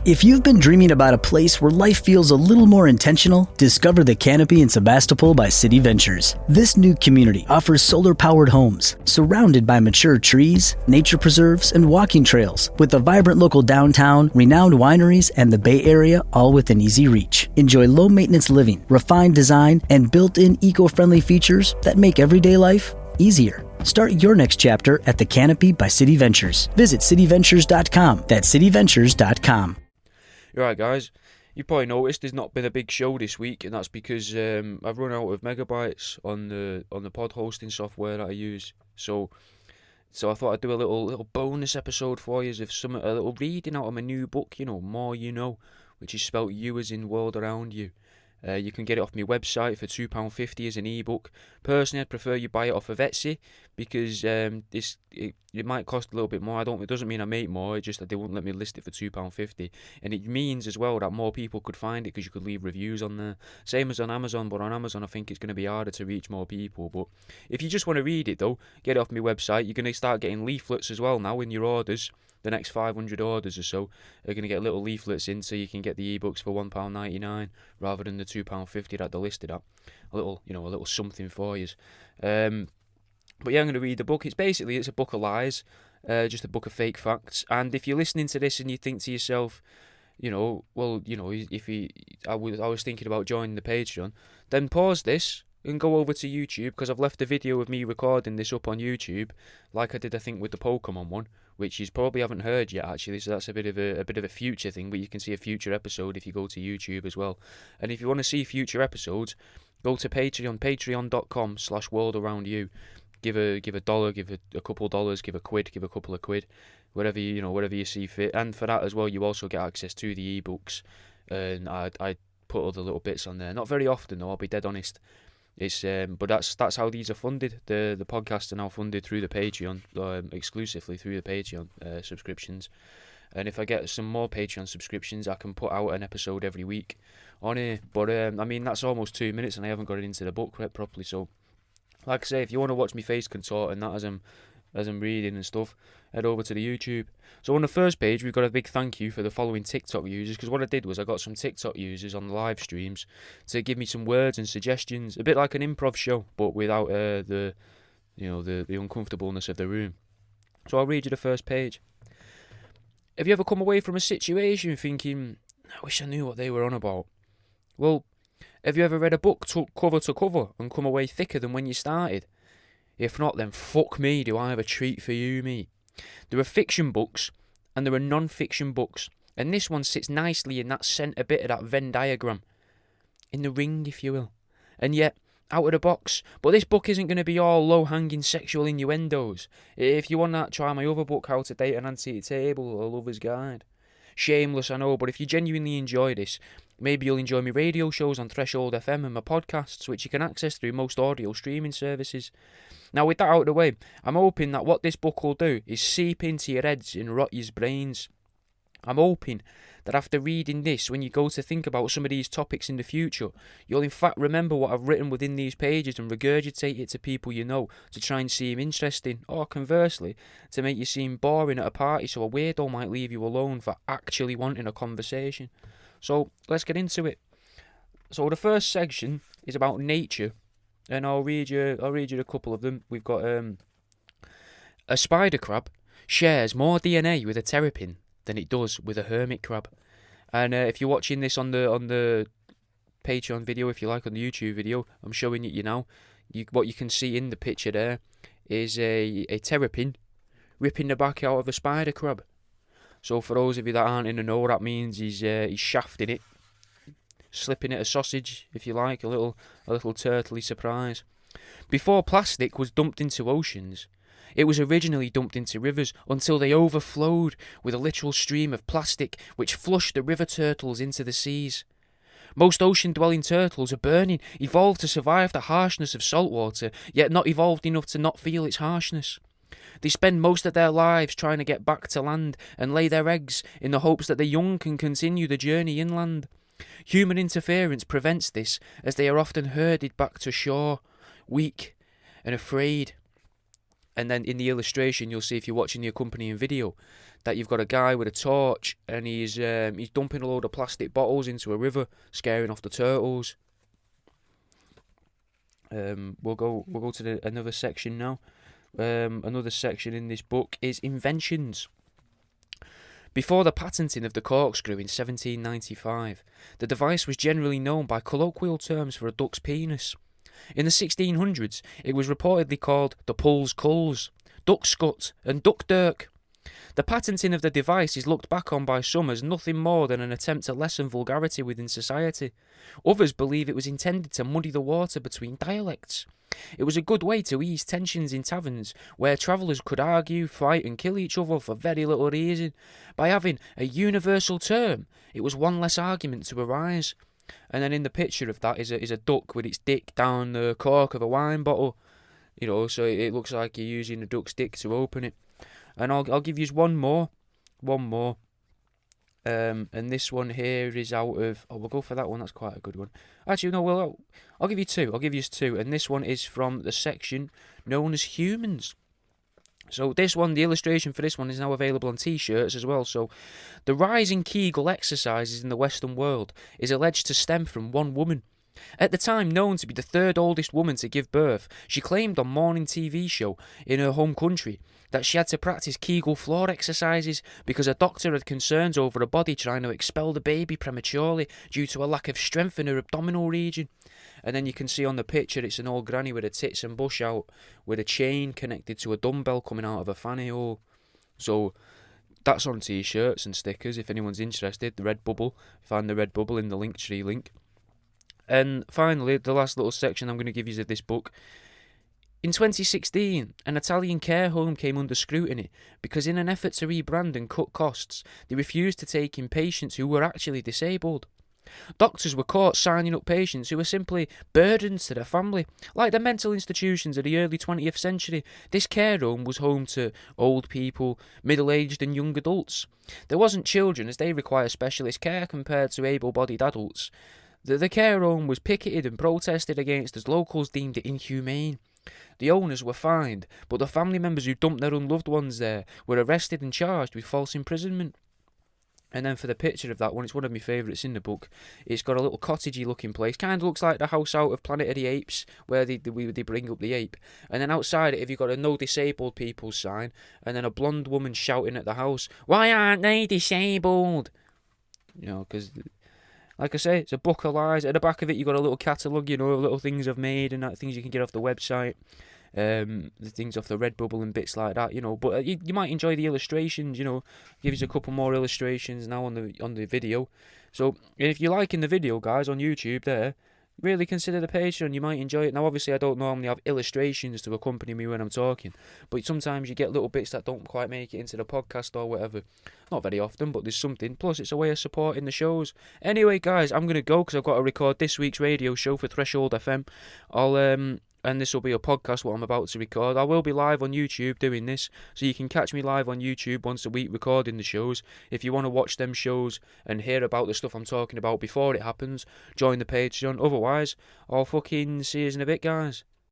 If you've been dreaming about a place where life feels a little more intentional, discover the Canopy in Sebastopol by City Ventures. This new community offers solar-powered homes, surrounded by mature trees, nature preserves, and walking trails, with a vibrant local downtown, renowned wineries, and the Bay Area all within easy reach. Enjoy low-maintenance living, refined design, and built-in eco-friendly features that make everyday life easier. Start your next chapter at the Canopy by City Ventures. Visit cityventures.com. That's cityventures.com. Right, guys, you probably noticed there's not been a big show this week, and that's because I've run out of megabytes on the pod hosting software that I use. So I thought I'd do a little bonus episode for you, a little reading out of my new book, More You Know, which is spelt you as in world around you. You can get it off my website for £2.50 as an ebook. Personally, I'd prefer you buy it off of Etsy because it might cost a little bit more. It doesn't mean I make more. It's just that they won't let me list it for £2.50, and it means as well that more people could find it because you could leave reviews on there. Same as on Amazon, but on Amazon I think it's going to be harder to reach more people. But if you just want to read it though, get it off my website. You're going to start getting leaflets as well now in your orders. The next 500 orders or so are going to get little leaflets in, so you can get the ebooks for £1.99 rather than the £2.50 that they're listed at. A little something for you. But yeah, I'm going to read the book. It's a book of lies, just a book of fake facts. And if you're listening to this and you think to yourself, I was thinking about joining the Patreon, then pause this and go over to YouTube, because I've left a video of me recording this up on YouTube, like I did, I think, with the Pokemon one, which you probably haven't heard yet, actually. So that's a bit of a future thing, but you can see a future episode if you go to YouTube as well. And if you want to see future episodes, go to Patreon, patreon.com/worldaroundyou. Give a dollar, give a couple dollars, give a quid, give a couple of quid, whatever you see fit. And for that as well, you also get access to the ebooks. And I put other little bits on there. Not very often though, I'll be dead honest. It's but that's how these are funded. The podcasts are now funded through the Patreon, exclusively through the Patreon subscriptions. And if I get some more Patreon subscriptions, I can put out an episode every week on here. But that's almost 2 minutes, and I haven't got it into the book properly. So, like I say, if you want to watch me face contort and that as I'm reading and stuff, head over to the YouTube. So on the first page, we've got a big thank you for the following TikTok users, because what I did was I got some TikTok users on the live streams to give me some words and suggestions, a bit like an improv show, but without the uncomfortableness of the room. So I'll read you the first page. Have you ever come away from a situation thinking, I wish I knew what they were on about? Well, have you ever read a book cover to cover and come away thicker than when you started? If not, then fuck me, do I have a treat for you, mate. There are fiction books and there are non-fiction books, and this one sits nicely in that centre bit of that Venn diagram. In the ring, if you will. And yet, out of the box. But this book isn't going to be all low-hanging sexual innuendos. If you want that, try my other book, How to Date an Antique Table, A Lover's Guide. Shameless, I know, but if you genuinely enjoy this, maybe you'll enjoy my radio shows on Threshold FM and my podcasts, which you can access through most audio streaming services. Now, with that out of the way, I'm hoping that what this book will do is seep into your heads and rot your brains. I'm hoping that after reading this, when you go to think about some of these topics in the future, you'll in fact remember what I've written within these pages and regurgitate it to people you know to try and seem interesting, or conversely, to make you seem boring at a party so a weirdo might leave you alone for actually wanting a conversation. So, let's get into it. So the first section is about nature, and I'll read you a couple of them. We've got a spider crab shares more DNA with a terrapin than it does with a hermit crab. And if you're watching this on the Patreon video, if you like, on the YouTube video, I'm showing it you now. What you can see in the picture there is a terrapin ripping the back out of a spider crab. So for those of you that aren't in the know, that means he's shafting it, slipping it a sausage, if you like, a little turtley surprise. Before plastic was dumped into oceans, it was originally dumped into rivers until they overflowed with a literal stream of plastic which flushed the river turtles into the seas. Most ocean-dwelling turtles are burning, evolved to survive the harshness of salt water, yet not evolved enough to not feel its harshness. They spend most of their lives trying to get back to land and lay their eggs in the hopes that the young can continue the journey inland. Human interference prevents this, as they are often herded back to shore, weak and afraid. And then in the illustration, you'll see, if you're watching the accompanying video, that you've got a guy with a torch, and he's dumping a load of plastic bottles into a river, scaring off the turtles. We'll go to another section now. Another section in this book is inventions. Before the patenting of the corkscrew in 1795, the device was generally known by colloquial terms for a duck's penis. In the 1600s, it was reportedly called the Pull's Culls, Duck Scut, and Duck Dirk. The patenting of the device is looked back on by some as nothing more than an attempt to lessen vulgarity within society. Others believe it was intended to muddy the water between dialects. It was a good way to ease tensions in taverns, where travellers could argue, fight and kill each other for very little reason. By having a universal term, it was one less argument to arise. And then in the picture of that is a duck with its dick down the cork of a wine bottle. So it looks like you're using a duck's dick to open it. And I'll give you one more. And this one here is out of... we'll go for that one. That's quite a good one. Actually, no, well, I'll give you two. And this one is from the section known as Humans. So this one, the illustration for this one is now available on T-shirts as well. So the rise in Kegel exercises in the Western world is alleged to stem from one woman. At the time known to be the third oldest woman to give birth, she claimed on morning TV show in her home country that she had to practice Kegel floor exercises because a doctor had concerns over her body trying to expel the baby prematurely due to a lack of strength in her abdominal region. And then you can see on the picture it's an old granny with her tits and bush out with a chain connected to a dumbbell coming out of a fanny hole. So that's on T-shirts and stickers if anyone's interested. The Redbubble, find the Redbubble in the Linktree link. And finally, the last little section I'm going to give you of this book. In 2016, an Italian care home came under scrutiny because in an effort to rebrand and cut costs, they refused to take in patients who were actually disabled. Doctors were caught signing up patients who were simply burdens to their family. Like the mental institutions of the early 20th century, this care home was home to old people, middle-aged and young adults. There wasn't children, as they require specialist care compared to able-bodied adults. The care home was picketed and protested against as locals deemed it inhumane. The owners were fined, but the family members who dumped their unloved ones there were arrested and charged with false imprisonment. And then for the picture of that one, it's one of my favourites in the book. It's got a little cottagey looking place. Kind of looks like the house out of Planet of the Apes, where they bring up the ape. And then outside it, you've got a no disabled people sign, and then a blonde woman shouting at the house, "Why aren't they disabled?" Because... like I say, it's a book of lies. At the back of it, you've got a little catalogue, little things I've made and things you can get off the website, the things off the Redbubble and bits like that, But you might enjoy the illustrations, Gives you a couple more illustrations now on the video. So if you're liking the video, guys, on YouTube there, really consider the Patreon. You might enjoy it. Now, obviously, I don't normally have illustrations to accompany me when I'm talking, but sometimes you get little bits that don't quite make it into the podcast or whatever. Not very often, but there's something. Plus, it's a way of supporting the shows. Anyway, guys, I'm going to go because I've got to record this week's radio show for Threshold FM. And this will be a podcast what I'm about to record. I will be live on YouTube doing this, so you can catch me live on YouTube once a week recording the shows. If you want to watch them shows and hear about the stuff I'm talking about before it happens, join the Patreon. Otherwise, I'll fucking see you in a bit, guys.